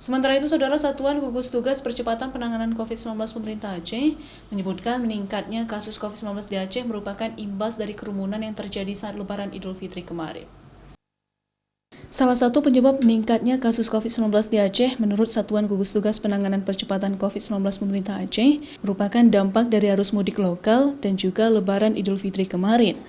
Sementara itu, Saudara, Satuan Gugus Tugas Percepatan Penanganan COVID-19 Pemerintah Aceh menyebutkan meningkatnya kasus COVID-19 di Aceh merupakan imbas dari kerumunan yang terjadi saat Lebaran Idul Fitri kemarin. Salah satu penyebab meningkatnya kasus COVID-19 di Aceh menurut Satuan Gugus Tugas Penanganan Percepatan COVID-19 Pemerintah Aceh merupakan dampak dari arus mudik lokal dan juga Lebaran Idul Fitri kemarin.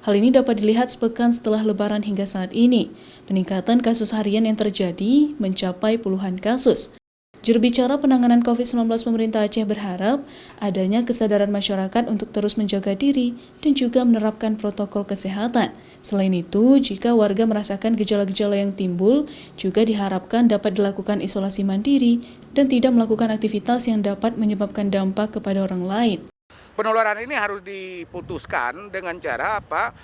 Hal ini dapat dilihat sepekan setelah Lebaran hingga saat ini. Peningkatan kasus harian yang terjadi mencapai puluhan kasus. Juru bicara penanganan COVID-19 Pemerintah Aceh berharap adanya kesadaran masyarakat untuk terus menjaga diri dan juga menerapkan protokol kesehatan. Selain itu, jika warga merasakan gejala-gejala yang timbul, juga diharapkan dapat dilakukan isolasi mandiri dan tidak melakukan aktivitas yang dapat menyebabkan dampak kepada orang lain. Penularan ini harus diputuskan dengan cara apa?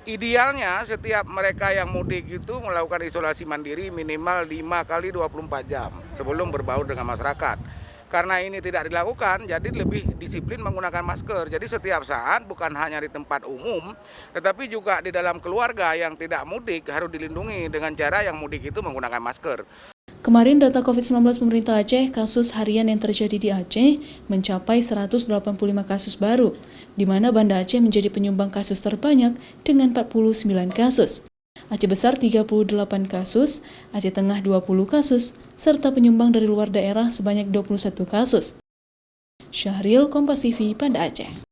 Idealnya setiap mereka yang mudik itu melakukan isolasi mandiri minimal 5 kali 24 jam sebelum berbaur dengan masyarakat. Karena ini tidak dilakukan, jadi lebih disiplin menggunakan masker. Jadi setiap saat bukan hanya di tempat umum, tetapi juga di dalam keluarga yang tidak mudik harus dilindungi dengan cara yang mudik itu menggunakan masker. Kemarin data COVID-19 Pemerintah Aceh, kasus harian yang terjadi di Aceh mencapai 185 kasus baru, di mana Banda Aceh menjadi penyumbang kasus terbanyak dengan 49 kasus. Aceh Besar 38 kasus, Aceh Tengah 20 kasus, serta penyumbang dari luar daerah sebanyak 21 kasus. Syahril, Kompas TV, Banda Aceh.